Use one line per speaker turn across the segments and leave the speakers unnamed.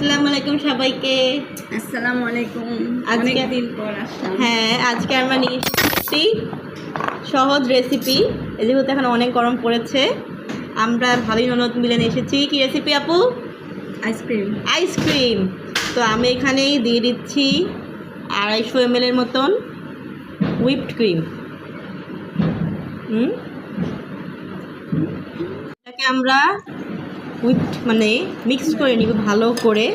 আসসালামু আলাইকুম সবাইকে।
আসসালামু আলাইকুম।
আজকে
দিন পর আসলাম।
হ্যাঁ, আজকে আমরা নিয়ে এসেছি সহজ রেসিপি। যেহেতু এখন অনেক গরম পড়েছে, আমরা ভাবি ননদ মিলে নিয়ে এসেছি। কি রেসিপি আপু?
আইসক্রিম।
আইসক্রিম। তো আমি এখানেই দিয়ে দিচ্ছি 250 ml এর মতন হুইপড ক্রিম। এটাকে আমরা মিক্স করে নিব ভালো করে,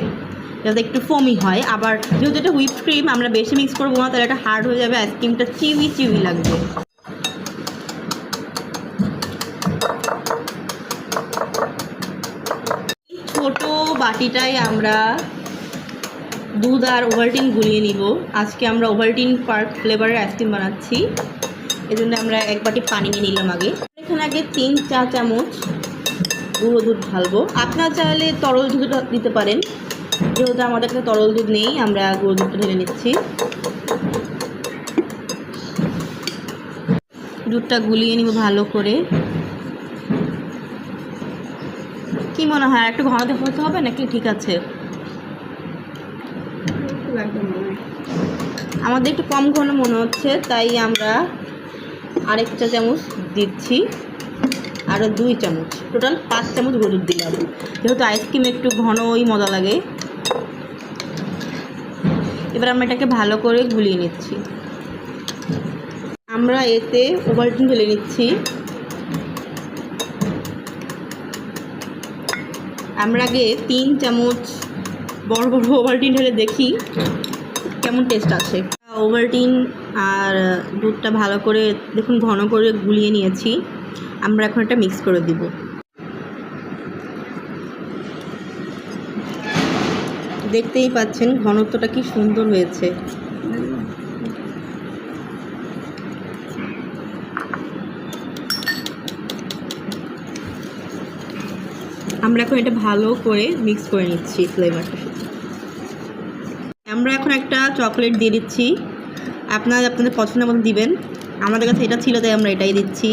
যাতে একটু ফোমি হয়। আবার যেহেতু এটা হুইপ ক্রিম, আমরা বেশি মিক্স করবো না, তাহলে এটা হার্ড হয়ে যাবে, আইসক্রিমটা চিউই চিউই লাগবে। ছোট বাটিটায় আমরা দুধ আর ওভালটিন গুলিয়ে নিব। আজকে আমরা ওভালটিন পার্ক ফ্লেভারের আইসক্রিম বানাচ্ছি, এজন্য আমরা এক বাটি পানি নিয়ে নিলাম। এখানে আগে 3 চা চামচ গুঁড়ো দুধ ঢালবো। আপনারা চাইলে তরল দুধটা দিতে পারেন, যেহেতু আমাদের কাছে তরল দুধ নেই, আমরা গুঁড়ো দুধটা ঢেলে নিচ্ছি। দুধটা গুলিয়ে নিব ভালো করে। কি মনে হয়, একটু ঘন হতে হবে নাকি ঠিক আছে? আমাদের একটু কম ঘন মনে হচ্ছে, তাই আমরা আরেক চা চামচ দিচ্ছি, আরও 2 চামচ, টোটাল 5 চামচ গুঁড়ো দুধ দিলাম। যেহেতু আইসক্রিম একটু ঘনই মজা লাগে। এবার আমরা এটাকে ভালো করে গুলিয়ে নিচ্ছি। আমরা এতে ওভালটিন ঢেলে নিচ্ছি। আমরা আগে 3 চামচ বড় বড় ওভালটিন ঢেলে দেখি কেমন টেস্ট আছে। ওভালটিন আর দুধটা ভালো করে দেখুন ঘন করে গুলিয়ে নিয়েছি। আমরা এখন এটা মিক্স করে দিব। দেখতেই পাচ্ছেন ঘনত্বটা কি সুন্দর হয়েছে। আমরা এখন এটা ভালো করে মিক্স করে নিচ্ছি ফ্লেভারটা। আমরা এখন একটা চকলেট দিয়ে দিচ্ছি, আপনারা আপনাদের পছন্দ মতো দিবেন। আমাদের কাছে এটা ছিল তাই আমরা এটাই দিচ্ছি।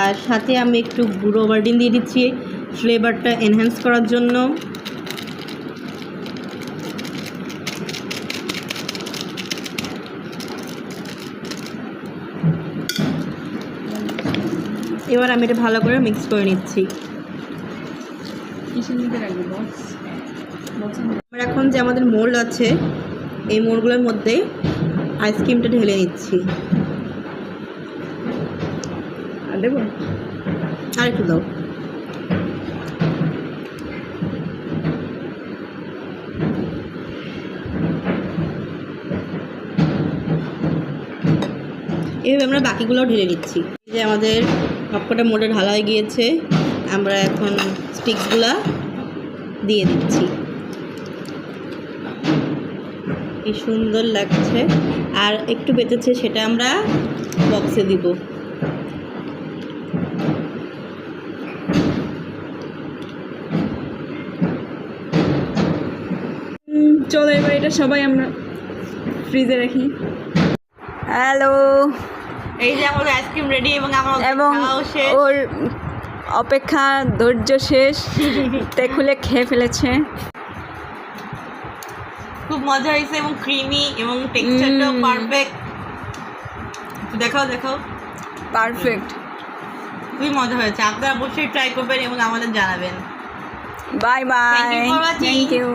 আর সাথে আমি একটু গুঁড়ো ওভালটিন দিয়ে দিচ্ছি ফ্লেভারটা এনহ্যান্স করার জন্য। এবার আমি এটা ভালো করে মিক্স করে নিচ্ছি। আমরা এখন যে আমাদের মোল্ড আছে, এই মোল্ডগুলোর মধ্যে আইসক্রিমটা ঢেলে নিচ্ছি। আর দেবো, আর একটু দাও। এভাবে আমরা বাকিগুলোও ঢেলে নিচ্ছি। এই যে আমাদের সবকটা মোল্ডে ঢালা হয়ে গিয়েছে, আমরা এখন স্টিক্সগুলা দিয়ে দিচ্ছি। কি সুন্দর লাগছে। আর একটু বেঁচেছে, সেটা আমরা বক্সে দিব।
চলো এবার এটা সবাই আমরা ফ্রিজে রাখি। হ্যালো,
এই যে আমাদের আইসক্রিম রেডি এবং
ওর অপেক্ষা ধৈর্য শেষ। তে খুলে খেয়ে ফেলেছে।
খুব মজা হয়েছে এবং ক্রিমি এবং টেক্সচারটাও পারফেক্ট। দেখাও
পারফেক্ট,
খুবই মজা হয়েছে। আপনারা অবশ্যই ট্রাই করবেন এবং আমাদের জানাবেন।
Bye bye,
Thank you for watching.
Thank you.